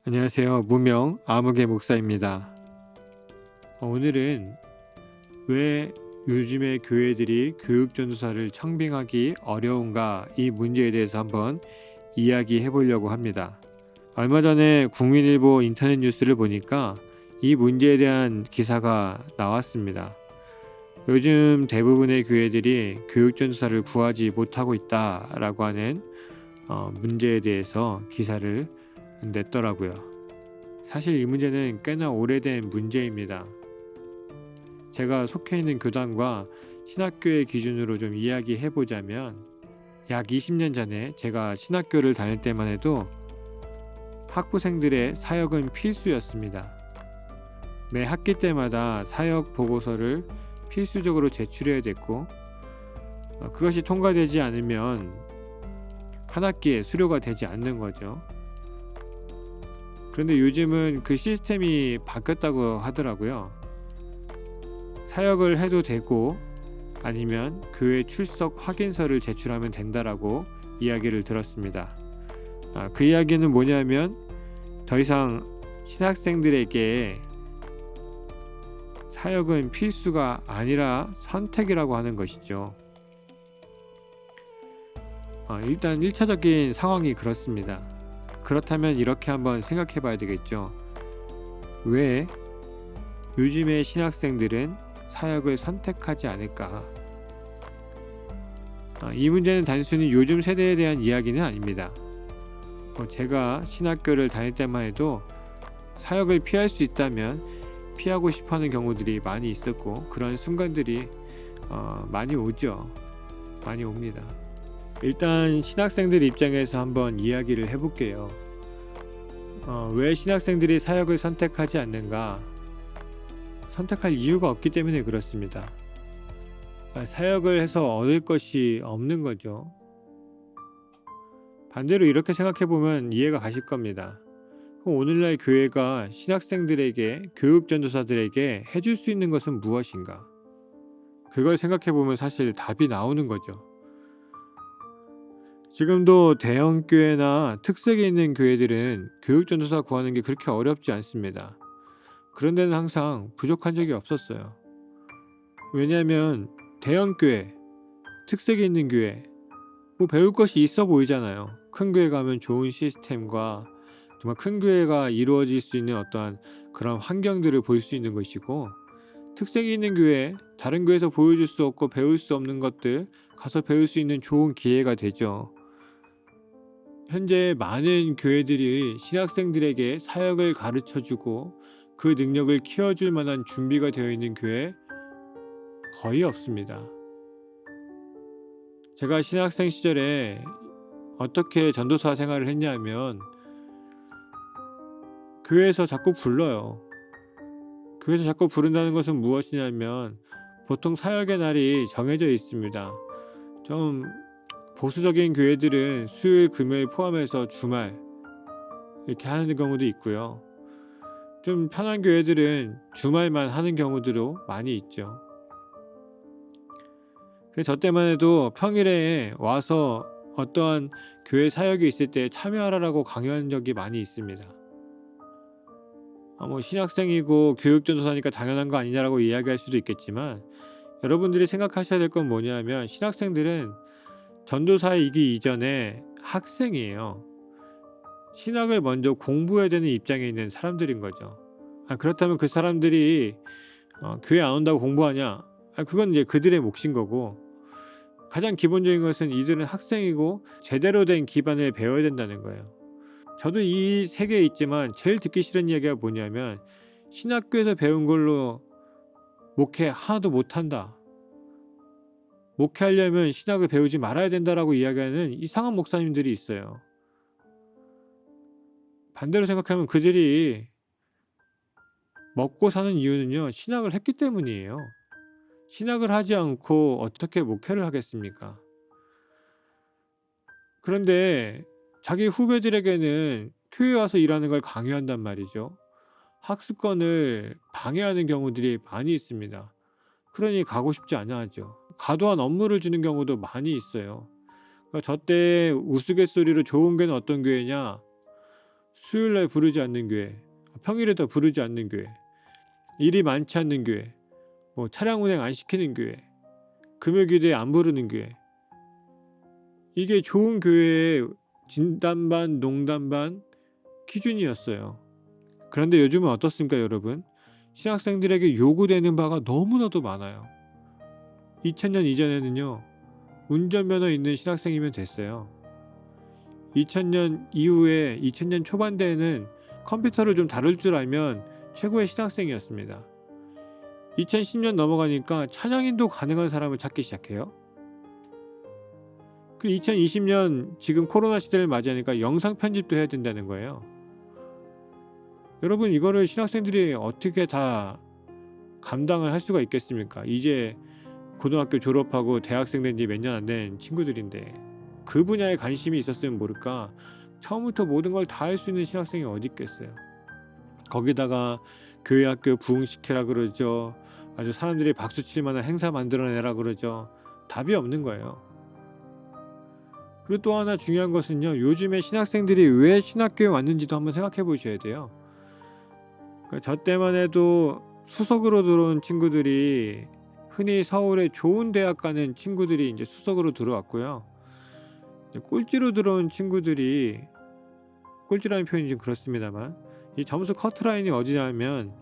안녕하세요. 무명 아무개 목사입니다. 오늘은 왜 요즘의 교회들이 교육전도사를 청빙하기 어려운가, 이 문제에 대해서 한번 이야기해 보려고 합니다. 얼마 전에 국민일보 인터넷 뉴스를 보니까 이 문제에 대한 기사가 나왔습니다. 요즘 대부분의 교회들이 교육전도사를 구하지 못하고 있다라고 하는 문제에 대해서 기사를 냈더라고요. 사실 이 문제는 꽤나 오래된 문제입니다. 제가 속해 있는 교단과 신학교의 기준으로 좀 이야기해 보자면, 약 20년 전에 제가 신학교를 다닐 때만 해도 학부생들의 사역은 필수였습니다. 매 학기 때마다 사역 보고서를 필수적으로 제출해야 됐고, 그것이 통과되지 않으면 한 학기에 수료가 되지 않는 거죠. 그런데 요즘은 그 시스템이 바뀌었다고 하더라고요. 사역을 해도 되고 아니면 교회 출석 확인서를 제출하면 된다라고 이야기를 들었습니다. 그 이야기는 뭐냐면, 더 이상 신학생들에게 사역은 필수가 아니라 선택이라고 하는 것이죠. 일단 1차적인 상황이 그렇습니다. 그렇다면 이렇게 한번 생각해 봐야 되겠죠. 왜 요즘의 신학생들은 사역을 선택하지 않을까? 이 문제는 단순히 요즘 세대에 대한 이야기는 아닙니다. 제가 신학교를 다닐 때만 해도 사역을 피할 수 있다면 피하고 싶어하는 경우들이 많이 있었고, 그런 순간들이 많이 오죠. 많이 옵니다. 일단 신학생들 입장에서 한번 이야기를 해볼게요. 왜 신학생들이 사역을 선택하지 않는가? 선택할 이유가 없기 때문에 그렇습니다. 사역을 해서 얻을 것이 없는 거죠. 반대로 이렇게 생각해보면 이해가 가실 겁니다. 오늘날 교회가 신학생들에게, 교육전도사들에게 해줄 수 있는 것은 무엇인가? 그걸 생각해보면 사실 답이 나오는 거죠. 지금도 대형교회나 특색이 있는 교회들은 교육전도사 구하는 게 그렇게 어렵지 않습니다. 그런 데는 항상 부족한 적이 없었어요. 왜냐하면 대형교회, 특색이 있는 교회, 배울 것이 있어 보이잖아요. 큰 교회 가면 좋은 시스템과 정말 큰 교회가 이루어질 수 있는 어떠한 그런 환경들을 볼 수 있는 것이고, 특색이 있는 교회, 다른 교회에서 보여줄 수 없고 배울 수 없는 것들 가서 배울 수 있는 좋은 기회가 되죠. 현재 많은 교회들이 신학생들에게 사역을 가르쳐주고 그 능력을 키워줄 만한 준비가 되어 있는 교회 거의 없습니다. 제가 신학생 시절에 어떻게 전도사 생활을 했냐면, 교회에서 자꾸 불러요. 교회에서 자꾸 부른다는 것은 무엇이냐면, 보통 사역의 날이 정해져 있습니다. 좀 보수적인 교회들은 수요일, 금요일 포함해서 주말 이렇게 하는 경우도 있고요. 좀 편한 교회들은 주말만 하는 경우도 많이 있죠. 그래서 저 때만 해도 평일에 와서 어떠한 교회 사역이 있을 때 참여하라고 강요한 적이 많이 있습니다. 신학생이고 교육전도사니까 당연한 거 아니냐라고 이야기할 수도 있겠지만, 여러분들이 생각하셔야 될 건 뭐냐면, 신학생들은 전도사이기 이전에 학생이에요. 신학을 먼저 공부해야 되는 입장에 있는 사람들인 거죠. 그렇다면 그 사람들이 교회 안 온다고 공부하냐? 그건 이제 그들의 몫인 거고, 가장 기본적인 것은 이들은 학생이고 제대로 된 기반을 배워야 된다는 거예요. 저도 이 세계에 있지만 제일 듣기 싫은 이야기가 뭐냐면, 신학교에서 배운 걸로 목회 하나도 못한다, 목회하려면 신학을 배우지 말아야 된다라고 이야기하는 이상한 목사님들이 있어요. 반대로 생각하면 그들이 먹고 사는 이유는요, 신학을 했기 때문이에요. 신학을 하지 않고 어떻게 목회를 하겠습니까? 그런데 자기 후배들에게는 교회에 와서 일하는 걸 강요한단 말이죠. 학습권을 방해하는 경우들이 많이 있습니다. 그러니 가고 싶지 않아 하죠. 과도한 업무를 주는 경우도 많이 있어요. 저 때 우스갯소리로 좋은 교회는 어떤 교회냐? 수요일날 부르지 않는 교회, 평일에도 부르지 않는 교회, 일이 많지 않는 교회, 뭐 차량 운행 안 시키는 교회, 금요기도에 안 부르는 교회. 이게 좋은 교회의 진단반, 농담반 기준이었어요. 그런데 요즘은 어떻습니까, 여러분? 신학생들에게 요구되는 바가 너무나도 많아요. 2000년 이전에는요, 운전면허 있는 신학생이면 됐어요. 2000년 이후에 2000년 초반대에는 컴퓨터를 좀 다룰 줄 알면 최고의 신학생이었습니다. 2010년 넘어가니까 찬양인도 가능한 사람을 찾기 시작해요. 그리고 2020년 지금 코로나 시대를 맞이하니까 영상 편집도 해야 된다는 거예요. 여러분, 이거를 신학생들이 어떻게 다 감당을 할 수가 있겠습니까? 이제 고등학교 졸업하고 대학생 된 지 몇 년 안 된 친구들인데, 그 분야에 관심이 있었으면 모를까 처음부터 모든 걸 다 할 수 있는 신학생이 어디 있겠어요. 거기다가 교회 학교 부흥시키라 그러죠. 아주 사람들이 박수칠 만한 행사 만들어내라 그러죠. 답이 없는 거예요. 그리고 또 하나 중요한 것은요, 요즘에 신학생들이 왜 신학교에 왔는지도 한번 생각해 보셔야 돼요. 그러니까 저 때만 해도 수석으로 들어온 친구들이, 흔히 서울의 좋은 대학 가는 친구들이 이제 수석으로 들어왔고요. 이제 꼴찌로 들어온 친구들이, 꼴찌라는 표현이 좀 그렇습니다만, 이 점수 커트라인이 어디냐면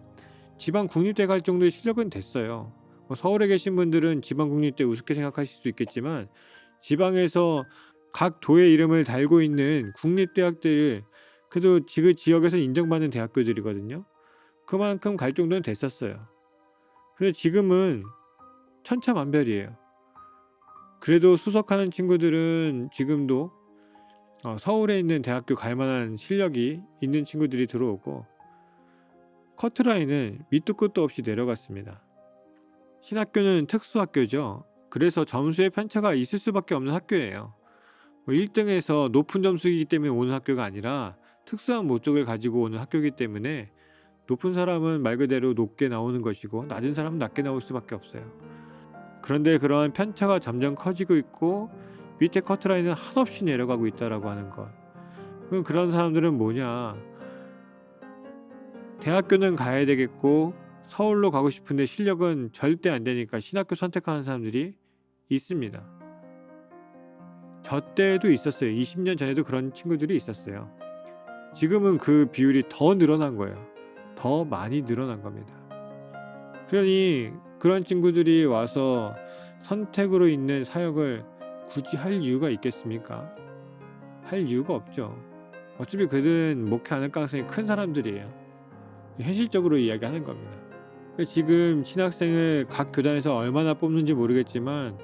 지방 국립대 갈 정도의 실력은 됐어요. 뭐 서울에 계신 분들은 지방 국립대 우습게 생각하실 수 있겠지만, 지방에서 각 도의 이름을 달고 있는 국립대학들, 그래도 그 지역에서 인정받는 대학교들이거든요. 그만큼 갈 정도는 됐었어요. 근데 지금은 천차만별이에요. 그래도 수석하는 친구들은 지금도 서울에 있는 대학교 갈 만한 실력이 있는 친구들이 들어오고, 커트라인은 밑도 끝도 없이 내려갔습니다. 신학교는 특수학교죠. 그래서 점수의 편차가 있을 수밖에 없는 학교예요. 1등에서 높은 점수이기 때문에 오는 학교가 아니라 특수한 목적을 가지고 오는 학교이기 때문에 높은 사람은 말 그대로 높게 나오는 것이고 낮은 사람은 낮게 나올 수밖에 없어요. 그런데 그러한 편차가 점점 커지고 있고 밑에 커트라인은 한없이 내려가고 있다라고 하는 것. 그럼 그런 사람들은 뭐냐? 대학교는 가야 되겠고 서울로 가고 싶은데 실력은 절대 안 되니까 신학교 선택하는 사람들이 있습니다. 저 때도 있었어요. 20년 전에도 그런 친구들이 있었어요. 지금은 그 비율이 더 늘어난 거예요. 더 많이 늘어난 겁니다. 그러니 그런 친구들이 와서 선택으로 있는 사역을 굳이 할 이유가 있겠습니까? 할 이유가 없죠. 어차피 그들은 목회 안 할 가능성이 큰 사람들이에요. 현실적으로 이야기하는 겁니다. 지금 신학생을 각 교단에서 얼마나 뽑는지 모르겠지만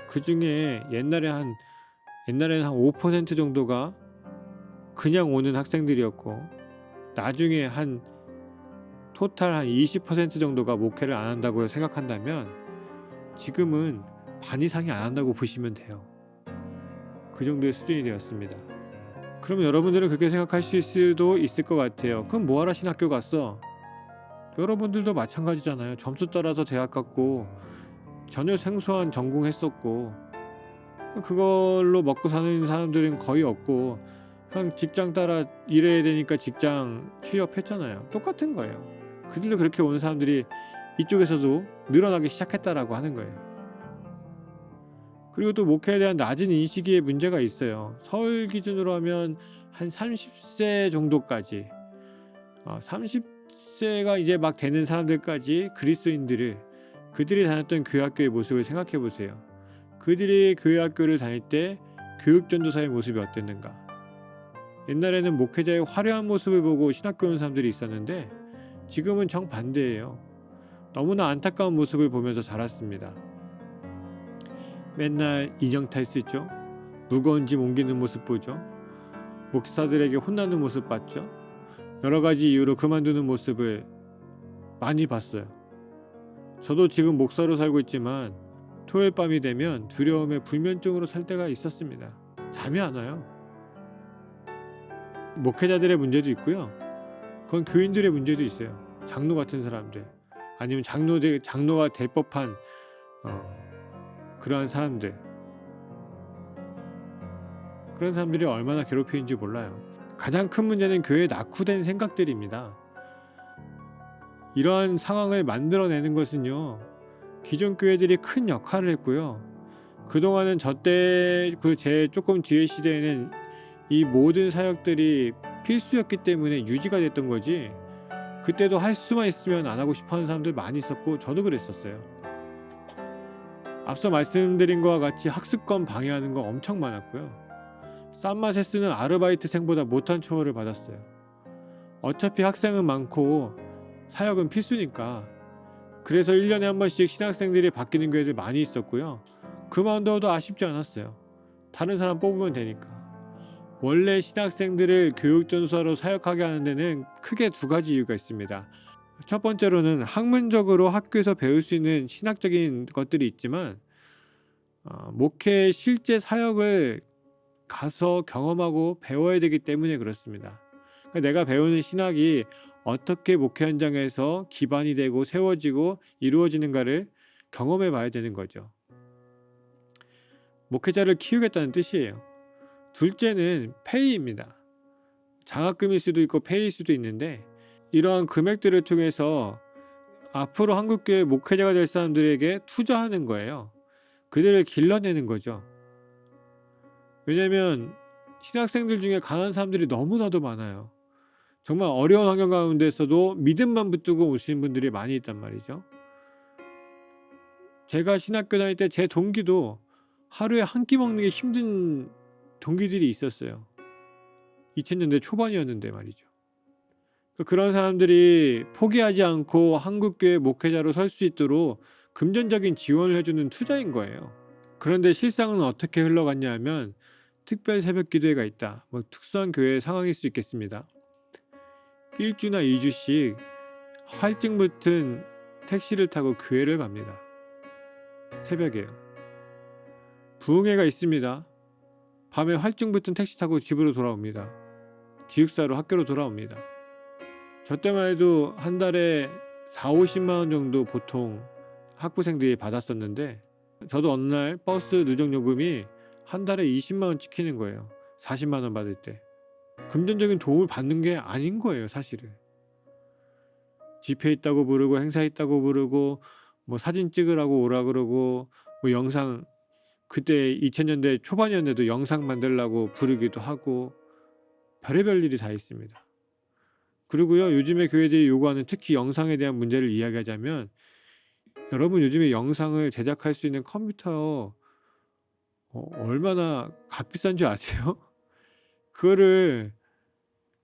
그 중에 옛날에는 한 5% 정도가 그냥 오는 학생들이었고, 나중에 한 토탈 한 20% 정도가 목회를 안 한다고 생각한다면 지금은 반 이상이 안 한다고 보시면 돼요. 그 정도의 수준이 되었습니다. 그럼 여러분들은 그렇게 생각하실 수도 있을 것 같아요. 그럼 뭐하러 신학교 갔어? 여러분들도 마찬가지잖아요. 점수 따라서 대학 갔고 전혀 생소한 전공했었고 그걸로 먹고 사는 사람들은 거의 없고 그냥 직장 따라 일해야 되니까 직장 취업했잖아요. 똑같은 거예요. 그들도 그렇게 오는 사람들이 이쪽에서도 늘어나기 시작했다라고 하는 거예요. 그리고 또 목회에 대한 낮은 인식의 문제가 있어요. 서울 기준으로 하면 한 30세 정도까지 30세가 이제 막 되는 사람들까지 그리스도인들을, 그들이 다녔던 교회학교의 모습을 생각해 보세요. 그들이 교회학교를 다닐 때 교육전도사의 모습이 어땠는가. 옛날에는 목회자의 화려한 모습을 보고 신학교 온 사람들이 있었는데 지금은 정반대예요. 너무나 안타까운 모습을 보면서 자랐습니다. 맨날 인형탈 쓰죠. 무거운 짐 옮기는 모습 보죠. 목사들에게 혼나는 모습 봤죠. 여러가지 이유로 그만두는 모습을 많이 봤어요. 저도 지금 목사로 살고 있지만 토요일 밤이 되면 두려움에 불면증으로 살 때가 있었습니다. 잠이 안 와요. 목회자들의 문제도 있고요. 그건 교인들의 문제도 있어요. 장로 같은 사람들, 아니면 장로가 될 법한 그러한 사람들, 그런 사람들이 얼마나 괴롭히는지 몰라요. 가장 큰 문제는 교회에 낙후된 생각들입니다. 이러한 상황을 만들어내는 것은요, 기존 교회들이 큰 역할을 했고요. 그동안은 저때 제 조금 뒤의 시대에는 이 모든 사역들이 필수였기 때문에 유지가 됐던 거지, 그때도 할 수만 있으면 안 하고 싶어 하는 사람들 많이 있었고 저도 그랬었어요. 앞서 말씀드린 것과 같이 학습권 방해하는 거 엄청 많았고요. 싼 맛에 쓰는 아르바이트생보다 못한 처우를 받았어요. 어차피 학생은 많고 사역은 필수니까. 그래서 1년에 한 번씩 신학생들이 바뀌는 교회들 많이 있었고요. 그만둬도 아쉽지 않았어요. 다른 사람 뽑으면 되니까. 원래 신학생들을 교육전도사로 사역하게 하는 데는 크게 두 가지 이유가 있습니다. 첫 번째로는 학문적으로 학교에서 배울 수 있는 신학적인 것들이 있지만 목회의 실제 사역을 가서 경험하고 배워야 되기 때문에 그렇습니다. 그러니까 내가 배우는 신학이 어떻게 목회 현장에서 기반이 되고 세워지고 이루어지는가를 경험해 봐야 되는 거죠. 목회자를 키우겠다는 뜻이에요. 둘째는 페이입니다. 장학금일 수도 있고 페이일 수도 있는데, 이러한 금액들을 통해서 앞으로 한국교회 목회자가 될 사람들에게 투자하는 거예요. 그들을 길러내는 거죠. 왜냐면 신학생들 중에 가난한 사람들이 너무나도 많아요. 정말 어려운 환경 가운데서도 믿음만 붙들고 오시는 분들이 많이 있단 말이죠. 제가 신학교 다닐 때 제 동기도 하루에 한 끼 먹는 게 힘든 동기들이 있었어요. 2000년대 초반이었는데 말이죠. 그런 사람들이 포기하지 않고 한국교회 목회자로 설 수 있도록 금전적인 지원을 해주는 투자인 거예요. 그런데 실상은 어떻게 흘러갔냐 하면, 특별 새벽 기도회가 있다, 특수한 교회 상황일 수 있겠습니다. 1주나 2주씩 활증 붙은 택시를 타고 교회를 갑니다. 새벽에요. 부흥회가 있습니다. 밤에 활증 붙은 택시 타고 집으로 돌아옵니다. 기숙사로 학교로 돌아옵니다. 저 때만 해도 한 달에 40~50만원 정도 보통 학부생들이 받았었는데, 저도 어느 날 버스 누적 요금이 한 달에 20만원 찍히는 거예요. 40만원 받을 때. 금전적인 도움을 받는 게 아닌 거예요, 사실은. 집회 있다고 부르고 행사 있다고 부르고 사진 찍으라고 오라 그러고 영상, 그때 2000년대 초반이었는데도 영상 만들라고 부르기도 하고 별의별 일이 다 있습니다. 그리고요, 요즘에 교회들이 요구하는 특히 영상에 대한 문제를 이야기하자면, 여러분 요즘에 영상을 제작할 수 있는 컴퓨터 얼마나 값비싼 줄 아세요? 그거를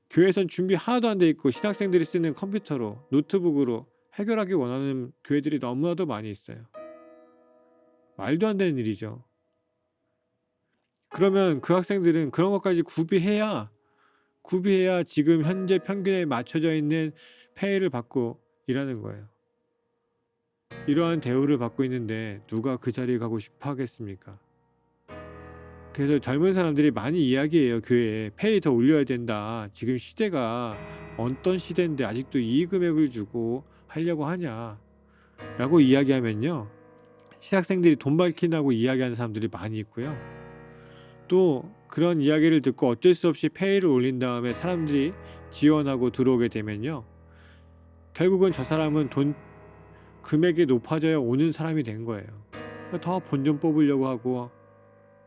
교회에선 준비 하나도 안 돼 있고 신학생들이 쓰는 컴퓨터로, 노트북으로 해결하기 원하는 교회들이 너무나도 많이 있어요. 말도 안 되는 일이죠. 그러면 그 학생들은 그런 것까지 구비해야 지금 현재 평균에 맞춰져 있는 페이를 받고 일하는 거예요. 이러한 대우를 받고 있는데 누가 그 자리에 가고 싶어 하겠습니까? 그래서 젊은 사람들이 많이 이야기해요. 교회에 페이 더 올려야 된다. 지금 시대가 어떤 시대인데 아직도 이 금액을 주고 하려고 하냐 라고 이야기하면요, 신학생들이 돈 밝힌다고 이야기하는 사람들이 많이 있고요. 또 그런 이야기를 듣고 어쩔 수 없이 페이를 올린 다음에 사람들이 지원하고 들어오게 되면요, 결국은 저 사람은 돈 금액이 높아져야 오는 사람이 된 거예요. 그러니까 더 본전 뽑으려고 하고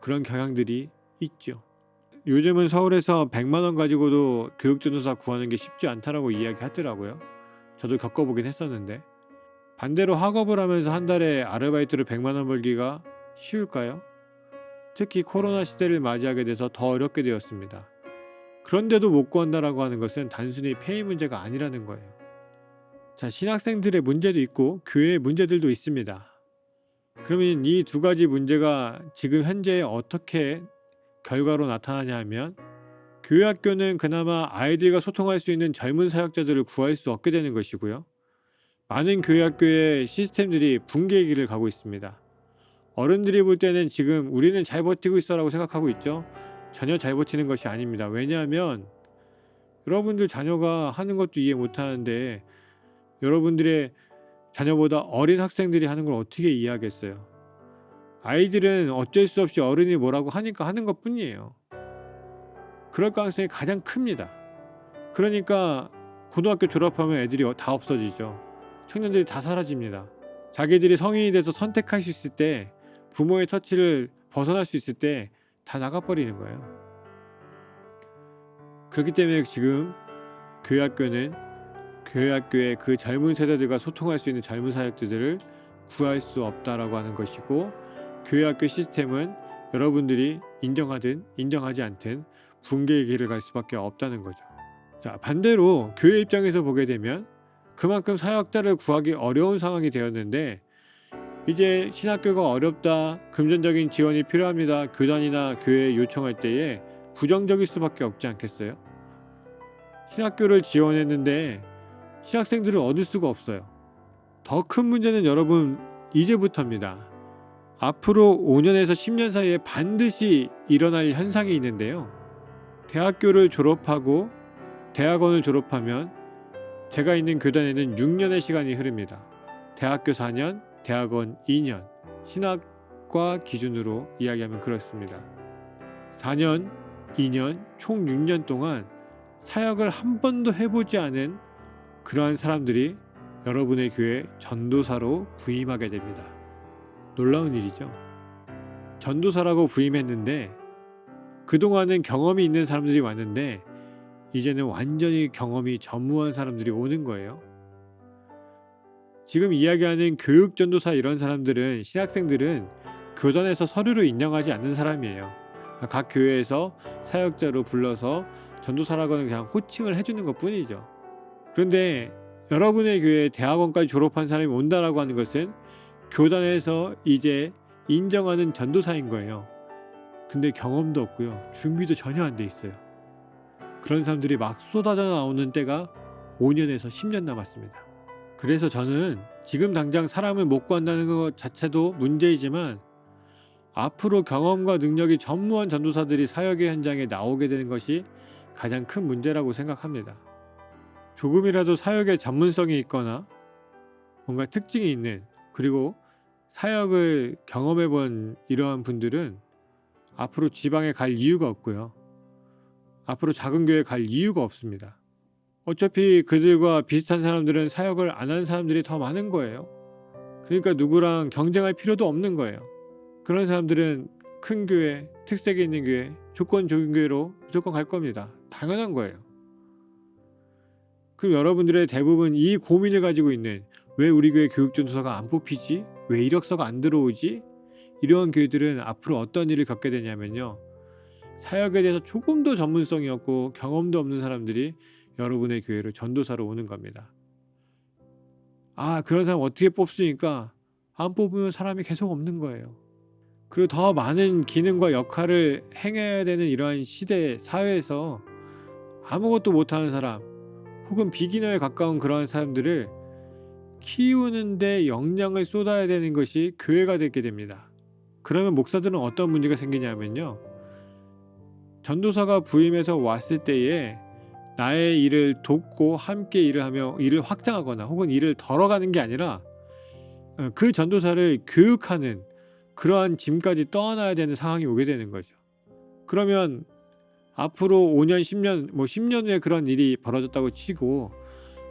그런 경향들이 있죠. 요즘은 서울에서 100만원 가지고도 교육전도사 구하는 게 쉽지 않다라고 이야기하더라고요. 저도 겪어보긴 했었는데, 반대로 학업을 하면서 한 달에 아르바이트로 100만원 벌기가 쉬울까요? 특히 코로나 시대를 맞이하게 돼서 더 어렵게 되었습니다. 그런데도 못 구한다라고 하는 것은 단순히 페이 문제가 아니라는 거예요. 자, 신학생들의 문제도 있고 교회의 문제들도 있습니다. 그러면 이 두 가지 문제가 지금 현재 어떻게 결과로 나타나냐 하면, 교회 학교는 그나마 아이들과 소통할 수 있는 젊은 사역자들을 구할 수 없게 되는 것이고요. 많은 교회 학교의 시스템들이 붕괴의 길을 가고 있습니다. 어른들이 볼 때는 지금 우리는 잘 버티고 있어 라고 생각하고 있죠. 전혀 잘 버티는 것이 아닙니다. 왜냐하면 여러분들 자녀가 하는 것도 이해 못하는데 여러분들의 자녀보다 어린 학생들이 하는 걸 어떻게 이해하겠어요. 아이들은 어쩔 수 없이 어른이 뭐라고 하니까 하는 것 뿐이에요. 그럴 가능성이 가장 큽니다. 그러니까 고등학교 졸업하면 애들이 다 없어지죠. 청년들이 다 사라집니다. 자기들이 성인이 돼서 선택할 수 있을 때, 부모의 터치를 벗어날 수 있을 때 다 나가버리는 거예요. 그렇기 때문에 지금 교회학교는 교회학교의 그 젊은 세대들과 소통할 수 있는 젊은 사역자들을 구할 수 없다라고 하는 것이고, 교회학교 시스템은 여러분들이 인정하든 인정하지 않든 붕괴의 길을 갈 수밖에 없다는 거죠. 자, 반대로 교회 입장에서 보게 되면 그만큼 사역자를 구하기 어려운 상황이 되었는데, 이제 신학교가 어렵다, 금전적인 지원이 필요합니다, 교단이나 교회에 요청할 때에 부정적일 수밖에 없지 않겠어요? 신학교를 지원했는데 신학생들을 얻을 수가 없어요. 더 큰 문제는 여러분 이제부터입니다. 앞으로 5년에서 10년 사이에 반드시 일어날 현상이 있는데요. 대학교를 졸업하고 대학원을 졸업하면 제가 있는 교단에는 6년의 시간이 흐릅니다. 대학교 4년, 대학원 2년, 신학과 기준으로 이야기하면 그렇습니다. 4년, 2년, 총 6년 동안 사역을 한 번도 해보지 않은 그러한 사람들이 여러분의 교회 전도사로 부임하게 됩니다. 놀라운 일이죠. 전도사라고 부임했는데 그동안은 경험이 있는 사람들이 왔는데 이제는 완전히 경험이 전무한 사람들이 오는 거예요. 지금 이야기하는 교육 전도사 이런 사람들은, 신학생들은 교단에서 서류로 인정하지 않는 사람이에요. 각 교회에서 사역자로 불러서 전도사라고는 그냥 호칭을 해주는 것 뿐이죠. 그런데 여러분의 교회에 대학원까지 졸업한 사람이 온다라고 하는 것은 교단에서 이제 인정하는 전도사인 거예요. 근데 경험도 없고요, 준비도 전혀 안 돼 있어요. 그런 사람들이 막 쏟아져 나오는 때가 5년에서 10년 남았습니다. 그래서 저는 지금 당장 사람을 못 구한다는 것 자체도 문제이지만 앞으로 경험과 능력이 전무한 전도사들이 사역의 현장에 나오게 되는 것이 가장 큰 문제라고 생각합니다. 조금이라도 사역에 전문성이 있거나 뭔가 특징이 있는, 그리고 사역을 경험해본 이러한 분들은 앞으로 지방에 갈 이유가 없고요, 앞으로 작은 교회에 갈 이유가 없습니다. 어차피 그들과 비슷한 사람들은 사역을 안 한 사람들이 더 많은 거예요. 그러니까 누구랑 경쟁할 필요도 없는 거예요. 그런 사람들은 큰 교회, 특색이 있는 교회, 조건 좋은 교회로 무조건 갈 겁니다. 당연한 거예요. 그럼 여러분들의 대부분 이 고민을 가지고 있는, 왜 우리 교회 교육전도사가 안 뽑히지? 왜 이력서가 안 들어오지? 이러한 교회들은 앞으로 어떤 일을 겪게 되냐면요, 사역에 대해서 조금도 전문성이 없고 경험도 없는 사람들이 여러분의 교회로 전도사로 오는 겁니다. 그런 사람 어떻게 뽑습니까? 안 뽑으면 사람이 계속 없는 거예요. 그리고 더 많은 기능과 역할을 행해야 되는 이러한 시대, 사회에서 아무것도 못하는 사람, 혹은 비기너에 가까운 그러한 사람들을 키우는데 역량을 쏟아야 되는 것이 교회가 되게 됩니다. 그러면 목사들은 어떤 문제가 생기냐면요, 전도사가 부임해서 왔을 때에 나의 일을 돕고 함께 일을 하며 일을 확장하거나 혹은 일을 덜어가는 게 아니라 그 전도사를 교육하는 그러한 짐까지 떠안아야 되는 상황이 오게 되는 거죠. 그러면 앞으로 5년, 10년, 10년 후에 그런 일이 벌어졌다고 치고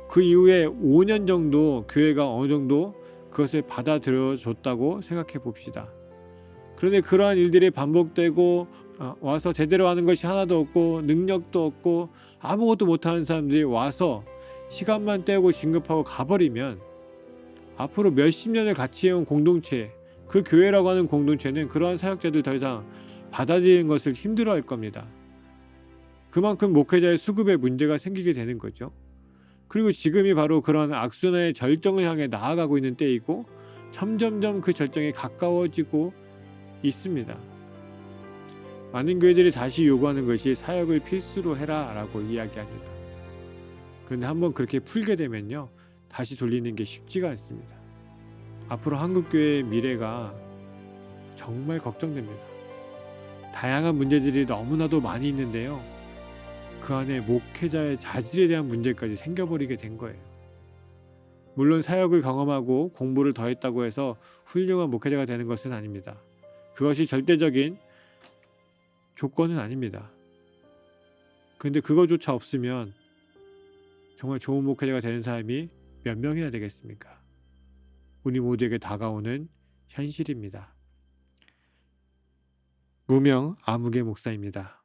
그 이후에 5년 정도 교회가 어느 정도 그것을 받아들여줬다고 생각해 봅시다. 그런데 그러한 일들이 반복되고 와서 제대로 하는 것이 하나도 없고 능력도 없고 아무것도 못하는 사람들이 와서 시간만 때우고 진급하고 가버리면 앞으로 몇십 년을 같이 해온 공동체, 그 교회라고 하는 공동체는 그러한 사역자들 더 이상 받아들이는 것을 힘들어할 겁니다. 그만큼 목회자의 수급에 문제가 생기게 되는 거죠. 그리고 지금이 바로 그런 악순환의 절정을 향해 나아가고 있는 때이고 점점점 그 절정에 가까워지고 있습니다. 많은 교회들이 다시 요구하는 것이 사역을 필수로 해라 라고 이야기합니다. 그런데 한번 그렇게 풀게 되면요, 다시 돌리는 게 쉽지가 않습니다. 앞으로 한국교회의 미래가 정말 걱정됩니다. 다양한 문제들이 너무나도 많이 있는데요, 그 안에 목회자의 자질에 대한 문제까지 생겨버리게 된 거예요. 물론 사역을 경험하고 공부를 더 했다고 해서 훌륭한 목회자가 되는 것은 아닙니다. 그것이 절대적인 조건은 아닙니다. 근데 그거조차 없으면 정말 좋은 목회자가 되는 사람이 몇 명이나 되겠습니까? 우리 모두에게 다가오는 현실입니다. 무명 아무개 목사입니다.